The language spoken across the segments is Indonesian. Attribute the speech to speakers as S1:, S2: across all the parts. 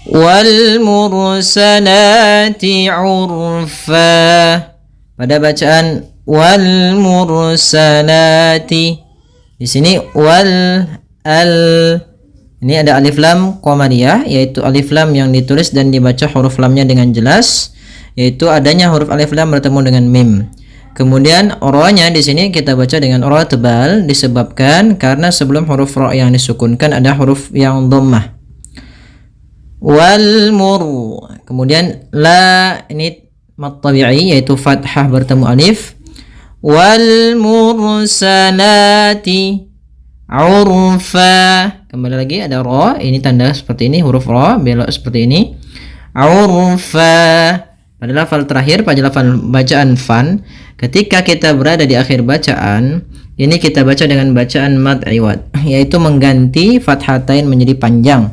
S1: wal mursalati urfa. Pada bacaan wal mursalati, di sini ini ada alif lam qamariyah, yaitu alif lam yang ditulis dan dibaca huruf lamnya dengan jelas, yaitu adanya huruf alif lam bertemu dengan mim. Kemudian ro-nya di sini kita baca dengan ro tebal disebabkan karena sebelum huruf ro yang disukunkan ada huruf yang dhammah. Wal mur. Kemudian la, ini mad tabi'i yaitu fathah bertemu alif. Wal mursalati urfa. Kembali lagi ada ro, ini tanda seperti ini, huruf ro belok seperti ini. Urfa. Pada lafal terakhir, pada lafal bacaan fan, ketika kita berada di akhir bacaan, ini kita baca dengan bacaan mad iwad, yaitu mengganti fathatain menjadi panjang.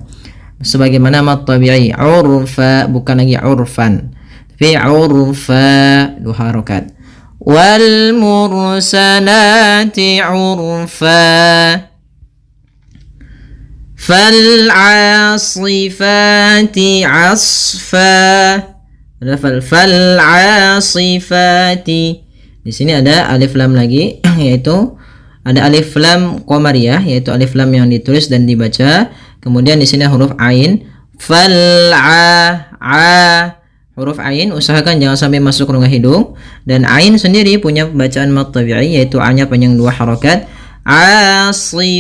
S1: Sebagaimana mad tabi'i urfa, bukan lagi urfan, tapi urfa, 2 harokat. Wal mursalati urfa. Fal asifati asfa. Ada fal asifati. Di sini ada alif lam lagi, yaitu ada alif lam qamariyah, yaitu alif lam yang ditulis dan dibaca. Kemudian di sini huruf ain. Fal huruf ain usahakan jangan sampai masuk rongga hidung, dan ain sendiri punya bacaan mad tabi'i, yaitu a-nya panjang 2 harokat. Asifati,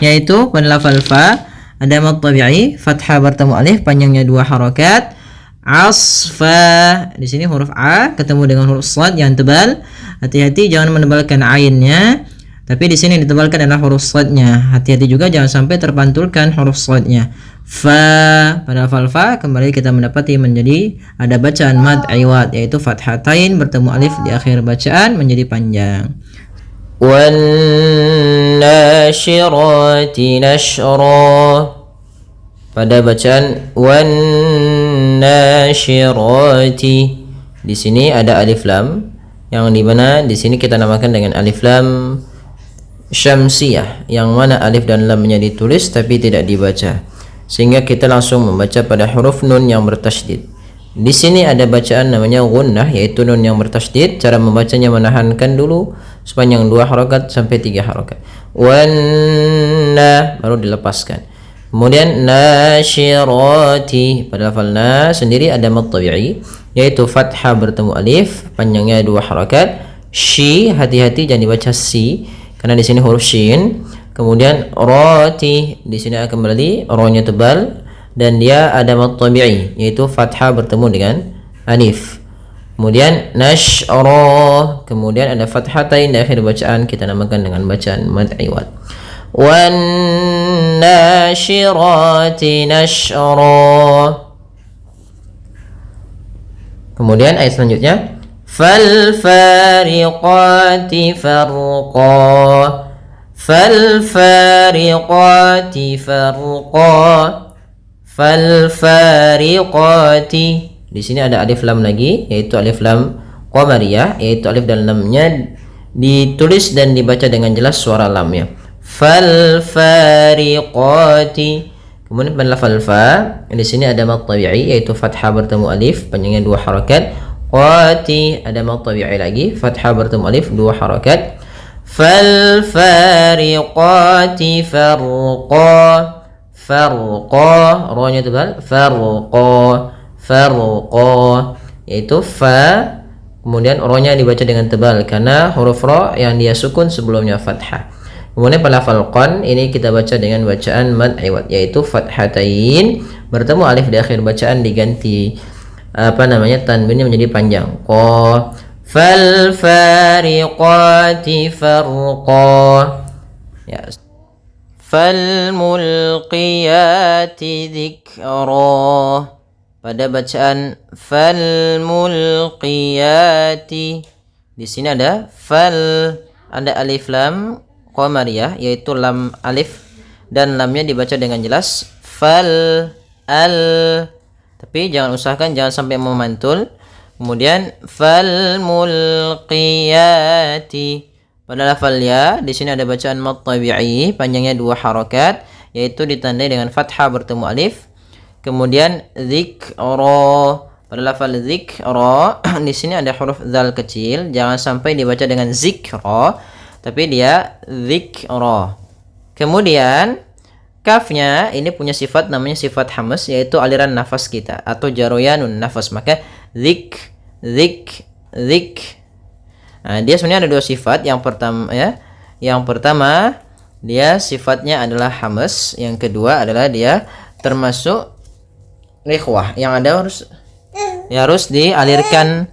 S1: yaitu pada lafal fa ada mad tabi'i, fathah bertemu alif panjangnya 2 harokat. Asfa, di sini huruf a ketemu dengan huruf shad yang tebal. Hati-hati jangan menebalkan ainnya, tapi di sini ditebalkan adalah huruf shadnya. Hati-hati juga jangan sampai terpantulkan huruf shadnya. Fa, pada lafal fa kembali kita mendapati menjadi ada bacaan mad iwad, yaitu fathatain bertemu alif di akhir bacaan menjadi panjang. Wan nasyirati nashra. Pada bacaan wan nasyirati, di sini ada alif lam yang dimana di sini kita namakan dengan alif lam syamsiyah, yang mana alif dan lamnya ditulis tapi tidak dibaca, sehingga kita langsung membaca pada huruf nun yang bertasydid. Di sini ada bacaan namanya gunnah, yaitu nun yang bertasydid. Cara membacanya menahankan dulu sepanjang 2 harokat sampai 3 harokat. Wanna, baru dilepaskan. Kemudian nasyirati, pada lafal na sendiri ada mad tabi'i, yaitu fathah bertemu alif panjangnya 2 harokat. Shi, hati-hati jangan dibaca si karena di sini huruf shin. Kemudian roti, di sini akan kembali ro-nya tebal dan dia ada mad tabi'i, yaitu fathah bertemu dengan alif. Kemudian nasyra, kemudian ada fathatain di akhir bacaan, kita namakan dengan bacaan mad iwad. Wan nasyirati nashra. Kemudian ayat selanjutnya fal fariqati farqa. Fal fariqati farqa. Fal fariqati, di sini ada alif lam lagi, yaitu alif lam qamariyah, yaitu alif dan lamnya ditulis dan dibaca dengan jelas suara lamnya. Fal fariqati. Kemudian pada lafal fa, di sini ada mad tabi'i, yaitu fathah bertemu alif panjangnya 2 harokat. Qati, ada mad tabi'i lagi, fathah bertemu alif 2 harokat. Fal fariqati farqa. Farqa, ro-nya tebal. Farqa, yaitu fa, kemudian ro-nya dibaca dengan tebal karena huruf ro yang dia sukun sebelumnya fathah. Kemudian pada lafal qan ini kita baca dengan bacaan mad iwad, yaitu fathatain bertemu alif di akhir bacaan diganti tanwinnya menjadi panjang. Qa. Fal fariqati farqa. Ya. Fal mulqiyati dzikra. Pada bacaan fal mulqiyati, di sini ada fal, ada alif lam qamariyah, yaitu lam alif dan lamnya dibaca dengan jelas fal al, tapi usahakan jangan sampai memantul. Kemudian fal mulqiyati, pada lafal ya di sini ada bacaan mad tabi'i panjangnya 2 harokat, yaitu ditandai dengan fathah bertemu alif. Kemudian dzikra, pada lafal dzikra di sini ada huruf dzal kecil, jangan sampai dibaca dengan zikra, tapi dia dzikra. Kemudian kafnya ini punya sifat namanya sifat hamas, yaitu aliran nafas kita atau jaroyanun nafas, maka zik. Nah, dia sebenarnya ada dua sifat. Yang pertama dia sifatnya adalah hamas, yang kedua adalah dia termasuk ikhwah, yang ada harus dialirkan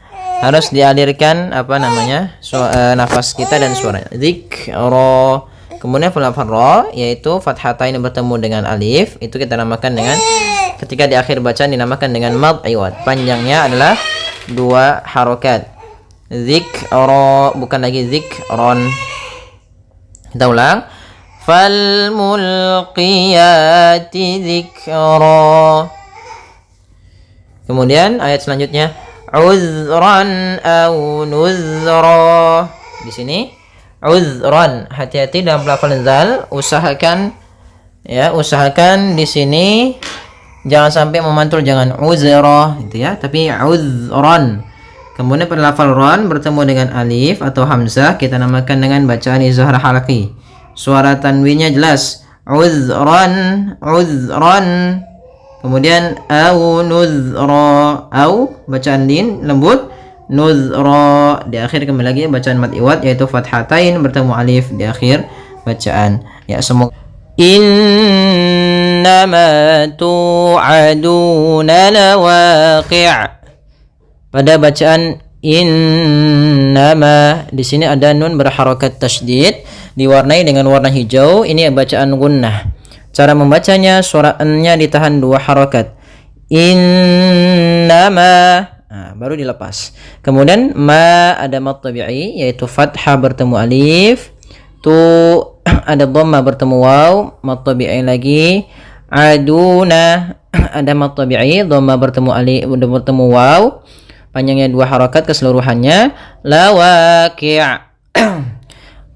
S1: nafas kita dan suaranya. Dzikra. Kemudian lafal ra, yaitu fathatain bertemu dengan alif, itu kita namakan dengan, ketika di akhir bacaan dinamakan dengan mad iwad, panjangnya adalah 2 harokat. Dzikra, bukan lagi zikron. Kita ulang. Fal mulqiyati dzikra. Kemudian ayat selanjutnya, uzran aw nuzra. Di sini uzran, hati-hati dalam pelafalan zal, usahakan di sini jangan sampai memantul, jangan uzra gitu ya, tapi uzran. Kemudian pada lafal ran bertemu dengan alif atau hamzah, kita namakan dengan bacaan izhar halqi. Suara tanwinnya jelas, uzran. Kemudian au nuzra, au bacaan lin lembut, nuzra di akhir kembali lagi bacaan mad iwad, yaitu fathatain bertemu alif di akhir bacaan. Ya, semoga innama tu'aduna lawaqi'. Pada bacaan innama, di sini ada nun berharakat tasydid diwarnai dengan warna hijau. Ini bacaan gunnah. Cara membacanya, suara n-nya ditahan 2 harakat. Innama, baru dilepas. Kemudian ma ada mad tabi'i, yaitu fathah bertemu alif. Tu ada dhamma bertemu waw, mad tabi'i lagi. Aduna ada mad tabi'i, dhamma bertemu alif, bertemu waw, panjangnya 2 harakat keseluruhannya. Lawaqi'.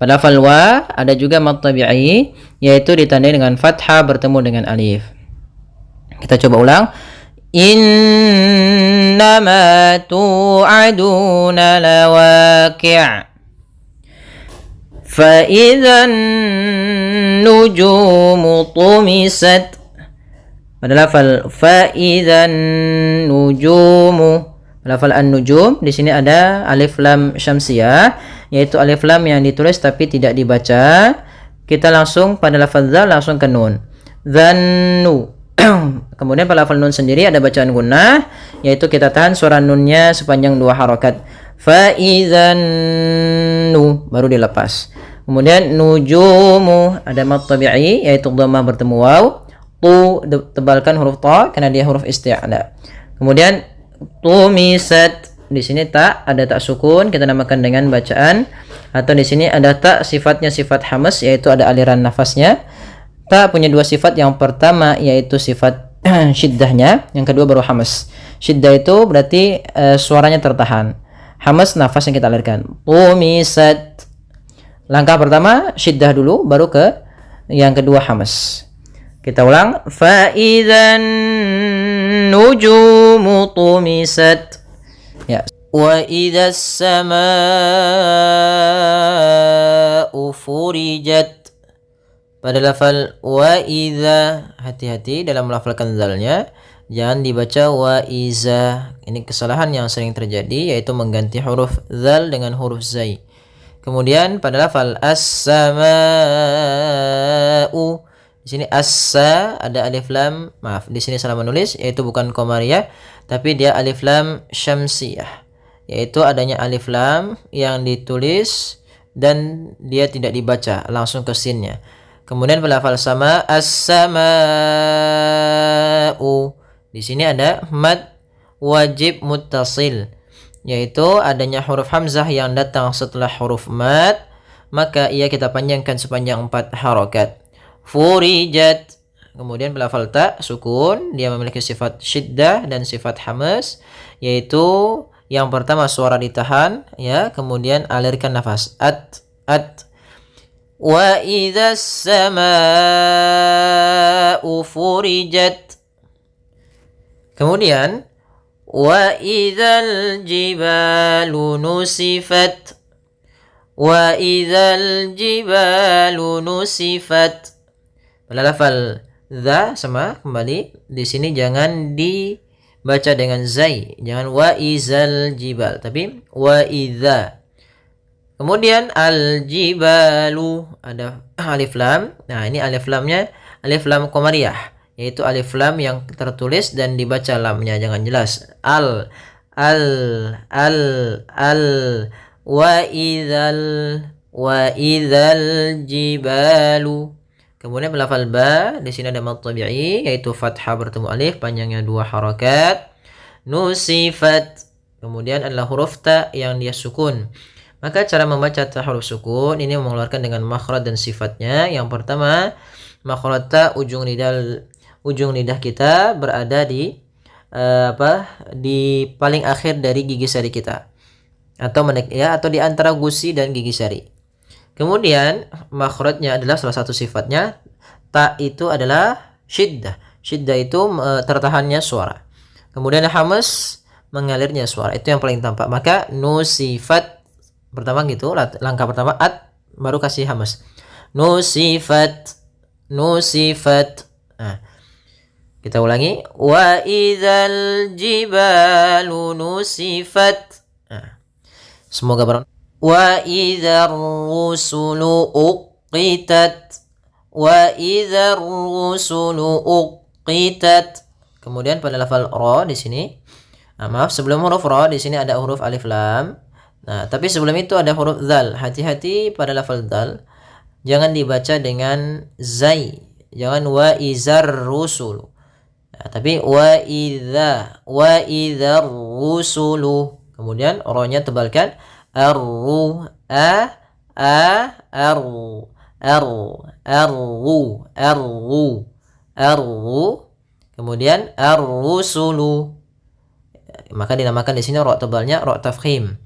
S1: Pada lafal wa ada juga mad tabi'i, yaitu ditandai dengan fathah bertemu dengan alif. Kita coba ulang. Innama tu'aduna lawaqi'. Fa idzan nujumu tumisat. Pada lafal fa idzan nujumu, lafal an-nujum, di sini ada alif lam syamsiyah, yaitu alif lam yang ditulis tapi tidak dibaca. Kita langsung pada lafal zal langsung ke nun. Dzannu. Kemudian pada lafal nun sendiri ada bacaan gunnah, yaitu kita tahan suara nunnya sepanjang 2 harakat. Fa idzan nu, baru dilepas. Kemudian nujumu ada mad tabi'i, yaitu dhammah bertemu waw. Tu tebalkan huruf ta karena dia huruf isti'la. Kemudian tumisat, di sini tak ada tak sukun, kita namakan dengan bacaan, atau di sini ada tak sifatnya sifat hamas, yaitu ada aliran nafasnya. Tak punya 2 sifat, yang pertama yaitu sifat syiddahnya, yang kedua baru hamas. Syiddah itu berarti suaranya tertahan, hamas nafas yang kita alirkan. Tumisat, langkah pertama syiddah dulu, baru ke yang kedua hamas. Kita ulang. Fa idzan nujumu tumisat. Ya. Wa idzas samaa'u furijat. Pada lafal wa idza, hati-hati dalam melafalkan zalnya, jangan dibaca wa iza. Ini kesalahan yang sering terjadi, yaitu mengganti huruf zal dengan huruf zai. Kemudian pada lafal as-samaa'u, di sini asa ada alif lam, maaf, di sini salah menulis, yaitu bukan qamariyah, tapi dia alif lam syamsiyah, yaitu adanya alif lam yang ditulis dan dia tidak dibaca, langsung ke sinnya. Kemudian pada lafal sama, as-sama'u, di sini ada mad wajib muttasil, yaitu adanya huruf hamzah yang datang setelah huruf mad, maka ia kita panjangkan sepanjang 4 harakat. Furijat. Kemudian pelafal ta sukun, dia memiliki sifat syiddah dan sifat hamas, yaitu yang pertama suara ditahan, ya, kemudian alirkan nafas, at. Wa idzas samaa'u furijat. Kemudian wa idzal jibalu nusifat. Wa idzal jibalu nusifat. Pada lafal za sama kembali di sini jangan dibaca dengan zai, jangan wa idzal jibal, tapi wa idza. Kemudian al jibalu ada alif lam. Nah, ini alif lamnya alif lam qamariyah, yaitu alif lam yang tertulis dan dibaca lamnya, jangan jelas. Al wa idzal jibalu. Kemudian lafal ba, di sini ada mad tabi'i yaitu fathah bertemu alif, panjangnya 2 harakat. Nusifat. Kemudian adalah huruf ta yang dia sukun. Maka cara membaca ta huruf sukun ini mengeluarkan dengan makhraj dan sifatnya. Yang pertama, makhraj ta ujung lidah kita berada di di paling akhir dari gigi sari kita. Atau di antara gusi dan gigi sari. Kemudian makhrajnya adalah salah satu sifatnya ta itu adalah syiddah. Syiddah itu tertahannya suara. Kemudian hamas mengalirnya suara. Itu yang paling tampak. Maka nusifat pertama gitu, langkah pertama baru kasih hamas. Nusifat. Nah, kita ulangi. Wa idzal jibalu nusifat. Nah, semoga bermanfaat. Wa idzar rusulu uqitat. Wa idzar rusulu uqitat. Kemudian pada lafal ra di sini, maaf, sebelum huruf ra di sini ada huruf alif lam. Nah, tapi sebelum itu ada huruf dzal. Hati-hati pada lafal dzal. Jangan dibaca dengan zai. Jangan wa izar rusulu. Nah, tapi wa idzar rusulu. Kemudian ra-nya tebalkan. Arru kemudian ar-rusulu, maka dinamakan di sini ra tebalnya ra tafkhim.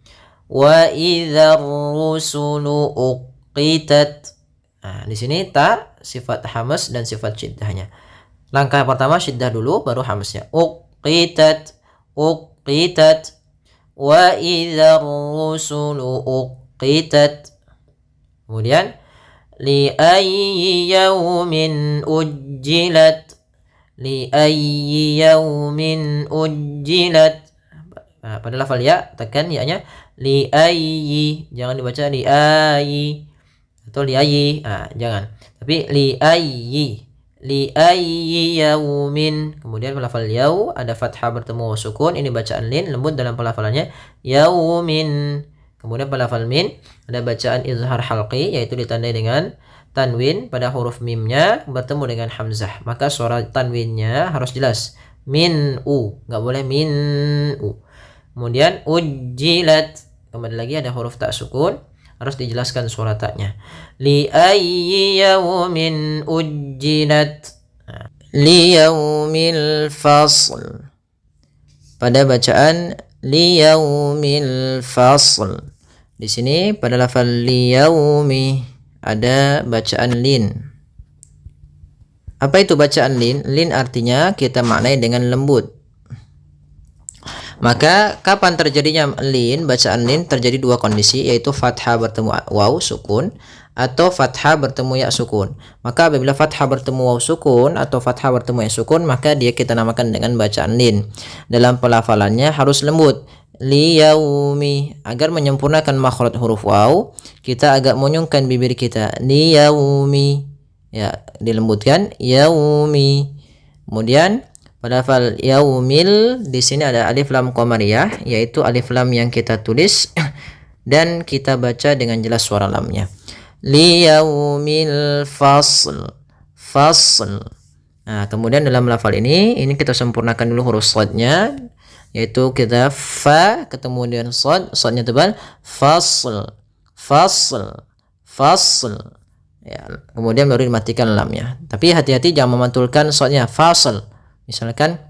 S1: Wa idzar rusulu uqitat. Nah, di sini ta sifat hamas dan sifat syiddahnya. Langkah pertama syiddah dulu baru hamasnya. Uqitat. Wa idzar rusulu uqitat. Kemudian li ayyi yaumin ujjilat. Nah, pada lafal ya tekan ya-nya li ayyi, jangan dibaca li ayyi atau li ayyi. Jangan. Tapi li ayyi yaumin. Kemudian lafal yau ada fathah bertemu sukun, ini bacaan lin lembut dalam pelafalannya yaumin. Kemudian pada lafal min ada bacaan izhar halqi, yaitu ditandai dengan tanwin pada huruf mimnya bertemu dengan hamzah, maka suara tanwinnya harus jelas. Min u, nggak boleh min u. Kemudian ujjilat, kembali lagi ada huruf tak sukun, harus dijelaskan suara taknya. Li ayyi yaumin ujjilat. Li yaumil fasl. Pada bacaan li yaumil fasl. Di sini pada lafal li yaumi ada bacaan lin. Apa itu bacaan lin? Lin artinya kita maknai dengan lembut. Maka kapan terjadinya lin, bacaan lin terjadi dua kondisi, yaitu fathah bertemu waw sukun atau fathah bertemu ya sukun. Maka apabila fathah bertemu waw sukun atau fathah bertemu ya sukun, maka dia kita namakan dengan bacaan lin. Dalam pelafalannya harus lembut. Li yaumi, agar menyempurnakan makhraj huruf waw, kita agak monyongkan bibir kita. Li yaumi, ya dilembutkan yaumi. Kemudian pada lafal yaumil di sini ada alif lam qamariyah, yaitu alif lam yang kita tulis dan kita baca dengan jelas suara lamnya. Li yaumil fasl. Nah, kemudian dalam lafal ini kita sempurnakan dulu huruf shadnya, yaitu kita fa ketemu dengan shadnya tebal, fasl. Ya, kemudian baru dimatikan lamnya. Tapi hati-hati jangan memantulkan shadnya, fasl. Misalkan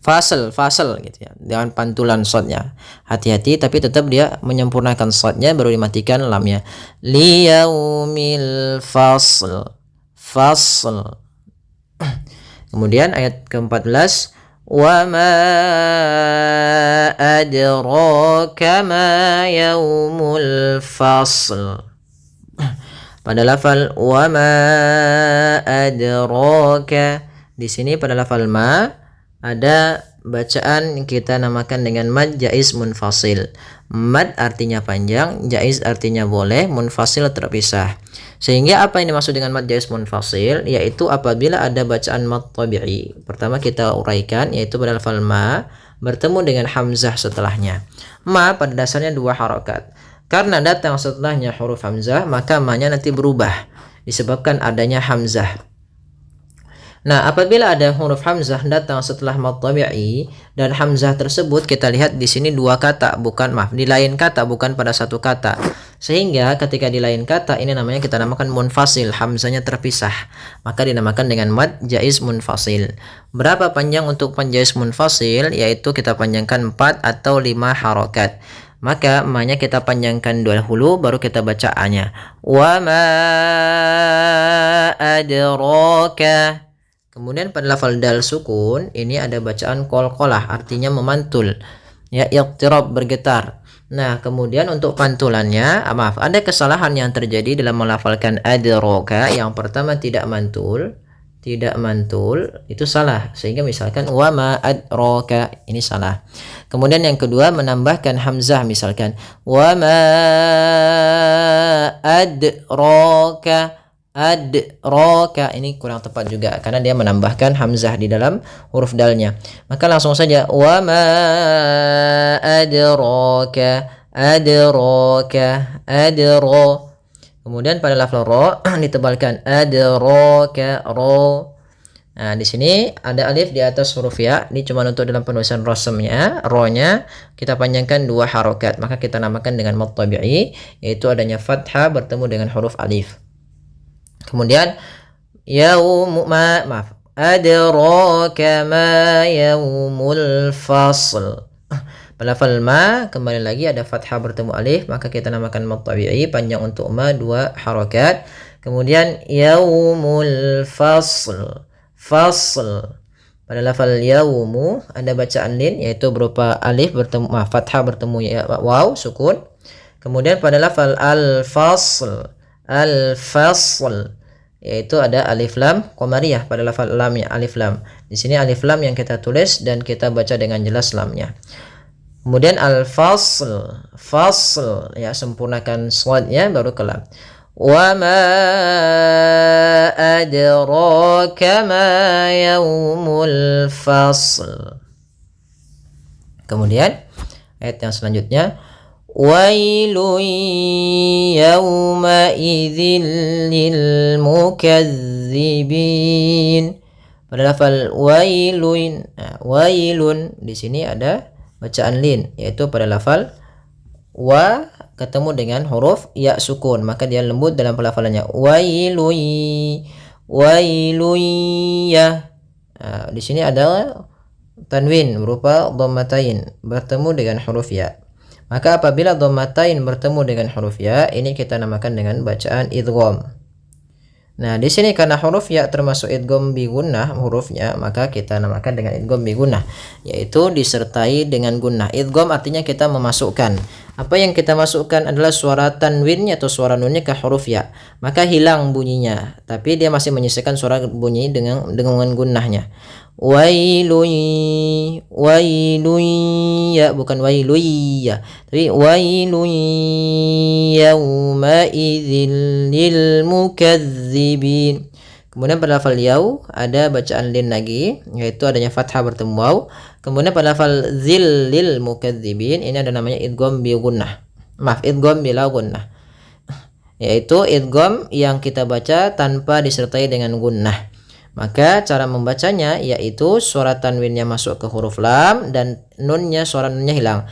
S1: fasal gitu ya, dengan pantulan shadnya. Hati-hati, tapi tetap dia menyempurnakan shadnya baru dimatikan lamnya. Liyaumil fasl, fasl. Kemudian ayat ke-14, wa ma adraka ma yaumul fasl. Pada lafal wa ma adraka, di sini pada lafal ma ada bacaan yang kita namakan dengan mad jaiz munfasil. Mad artinya panjang, jaiz artinya boleh, munfasil terpisah. Sehingga apa yang dimaksud dengan mad jaiz munfasil, yaitu apabila ada bacaan mad tabi'i. Pertama kita uraikan, yaitu pada lafal ma bertemu dengan hamzah setelahnya. Ma pada dasarnya 2 harokat. Karena datang setelahnya huruf hamzah, maka ma-nya nanti berubah disebabkan adanya hamzah. Nah, apabila ada huruf hamzah datang setelah mad tabi'i dan hamzah tersebut kita lihat di sini 2 kata, di lain kata, bukan pada satu kata. Sehingga ketika di lain kata ini namanya kita namakan munfasil, hamzahnya terpisah. Maka dinamakan dengan mad jaiz munfasil. Berapa panjang untuk mad jaiz munfasil? Yaitu kita panjangkan 4 atau 5 harokat. Maka ma-nya kita panjangkan dahulu baru kita baca a-nya. Wa ma adraka. Kemudian pada lafal dal sukun ini ada bacaan qalqalah, artinya memantul. Ya, iqtirab, bergetar. Nah, kemudian untuk pantulannya, ada kesalahan yang terjadi dalam melafalkan adraka. Yang pertama tidak mantul, itu salah. Sehingga misalkan wa ma adraka, ini salah. Kemudian yang kedua menambahkan hamzah, misalkan wa ma adraka. Adraka, ini kurang tepat juga karena dia menambahkan hamzah di dalam huruf dalnya. Maka langsung saja wa ma adraka, adraka, adro. Kemudian pada lafal ro ditebalkan adraka, ro. Nah, di sini ada alif di atas huruf ya. Ini cuma untuk dalam penulisan rasamnya, ro-nya kita panjangkan 2 harokat. Maka kita namakan dengan mad tabi'i, yaitu adanya fathah bertemu dengan huruf alif. Kemudian adraka ma yaumul fasl. Pada lafal ma kembali lagi ada fathah bertemu alif, maka kita namakan mad tabi'i, panjang untuk ma 2 harokat. Kemudian yaumul fasl, fasl. Pada lafal yaumu ada bacaan lin, yaitu berupa alif bertemu fathah bertemu ya waw sukun. Kemudian pada lafal al-fasl, al-fasl, yaitu ada alif lam qamariyah pada lafal lamnya, alif lam. Di sini alif lam yang kita tulis dan kita baca dengan jelas lamnya. Kemudian al-fasl, fasl, ya sempurnakan shadnya baru ke lam. Wa ma adraka ma yaumul fasl. Kemudian ayat yang selanjutnya, wailun yawma idzin lil mukazzibin. Pada lafal wailun, wailun di sini ada bacaan lin, yaitu pada lafal wa ketemu dengan huruf ya sukun, maka dia lembut dalam pelafalannya. Wailun, wailun ya. Di sini ada tanwin berupa dhammatain bertemu dengan huruf ya. Maka apabila dhammatain bertemu dengan huruf ya, ini kita namakan dengan bacaan idgham. Nah, di sini karena huruf ya termasuk idgham bi gunnah hurufnya, maka kita namakan dengan idgham bi gunnah, yaitu disertai dengan gunnah. Idgham artinya kita memasukkan. Apa yang kita masukkan adalah suara tanwinnya atau suara nunnya ke huruf ya. Maka hilang bunyinya, tapi dia masih menyisakan suara bunyi dengan gunnahnya. Wailun, wailun ya, bukan wailun ya, tapi wailun yauma idzil lil mukazzibin. Kemudian pada lafal yau ada bacaan lin lagi, yaitu adanya fathah bertemu waw. Kemudian pada lafal zil lil mukazzibin ini ada namanya idgham bi gunnah. Idgham bila gunnah, yaitu idgham yang kita baca tanpa disertai dengan gunnah. Maka cara membacanya yaitu suara tanwinnya masuk ke huruf lam dan nunnya, suara nunnya hilang.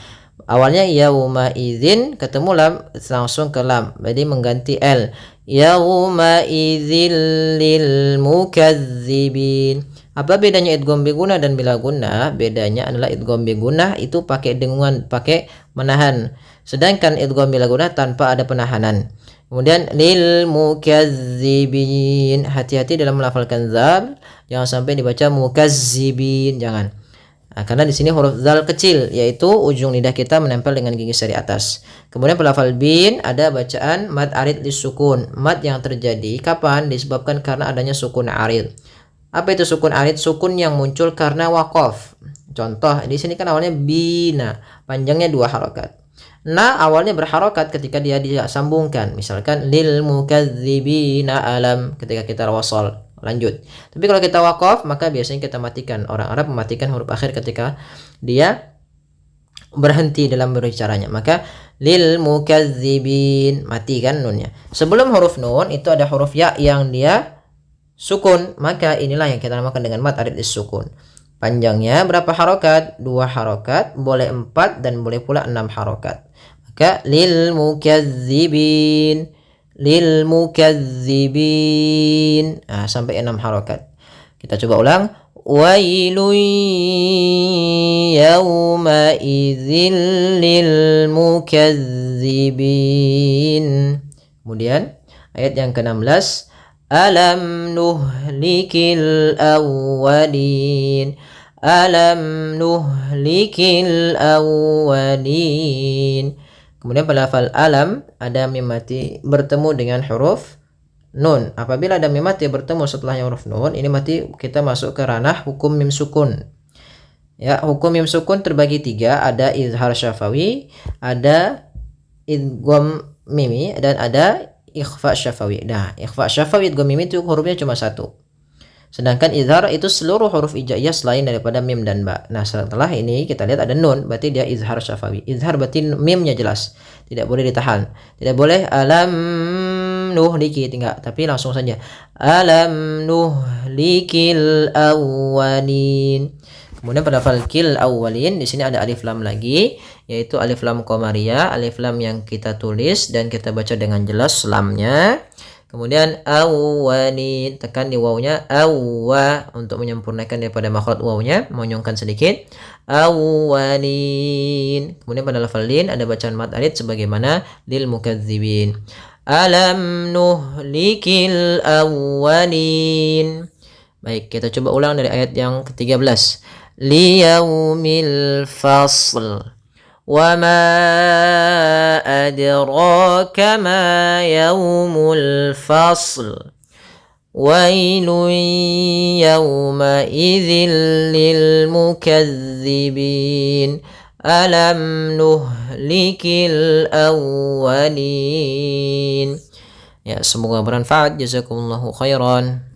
S1: Awalnya yauma idzin ketemu lam langsung ke lam, jadi mengganti l. Yauma idzil lil mukazzibin. Apa bedanya idgham bigunnah dan bila gunnah? Bedanya adalah idgham bigunnah itu pakai dengungan, pakai menahan. Sedangkan idgham bila gunnah tanpa ada penahanan. Kemudian lil mukazzibin. Hati-hati dalam melafalkan zal, jangan sampai dibaca mukazzibin, jangan. Nah, karena di sini huruf zal kecil, yaitu ujung lidah kita menempel dengan gigi seri atas. Kemudian pelafal bin ada bacaan mad arid disukun. Mad yang terjadi kapan? Disebabkan karena adanya sukun arid. Apa itu sukun arid? Sukun yang muncul karena waqaf. Contoh, di sini kan awalnya bina, panjangnya 2 harokat. Nah, awalnya berharokat ketika dia disambungkan. Misalkan lil mukadzibina alam ketika kita wasal. Lanjut. Tapi kalau kita waqaf, maka biasanya kita matikan. Orang Arab mematikan huruf akhir ketika dia berhenti dalam berbicaranya. Maka lil mukadzibin, matikan nunnya. Sebelum huruf nun itu ada huruf ya yang dia sukun. Maka inilah yang kita namakan dengan mad arid sukun. Panjangnya berapa harokat? 2 harokat, boleh 4 dan boleh pula 6 harokat. Maka lil mukadzibin, lil mukazzibin, sampai 6 harokat. Kita coba ulang. Wailun yawma idzil lil mukazzibin. Kemudian ayat yang ke-16, alam nuhlikil awwalin, alam nuhlikil awwalin. Kemudian pada lafal alam ada mim mati bertemu dengan huruf nun. Apabila ada mim mati bertemu setelahnya huruf nun, ini mati kita masuk ke ranah hukum mim sukun. Ya, hukum mim sukun terbagi 3, ada izhar syafawi, ada idgham mimi, dan ada ikhfa syafawi. Nah, ikhfa syafawi idgham mimi itu hurufnya cuma 1. Sedangkan izhar itu seluruh huruf hijaiyah selain daripada mim dan ba. Nah, setelah ini kita lihat ada nun, berarti dia izhar syafawi. Izhar berarti mimnya jelas, tidak boleh ditahan. Tidak boleh alam nuhliki, tinggal, tapi langsung saja alam nuhlikil awwalin. Kemudian pada lafal kil awwalin di sini ada alif lam lagi, yaitu alif lam qamariyah, alif lam yang kita tulis dan kita baca dengan jelas lamnya. Kemudian awwalin, tekan di wawnya awwa untuk menyempurnakan daripada makhraj wawnya, monyongkan sedikit. Awwalin. Kemudian pada lafal lin ada bacaan mad arid sebagaimana lil mukadzibin. Alam nuhlikil awwalin. Baik, kita coba ulang dari ayat yang ke-13. Liyaumil fasl. وما أدراك ما يوم الفصل ويل يومئذ للمكذبين ألم نهلك الأولين. Ya, semoga bermanfaat. Jazakumullahu khairan.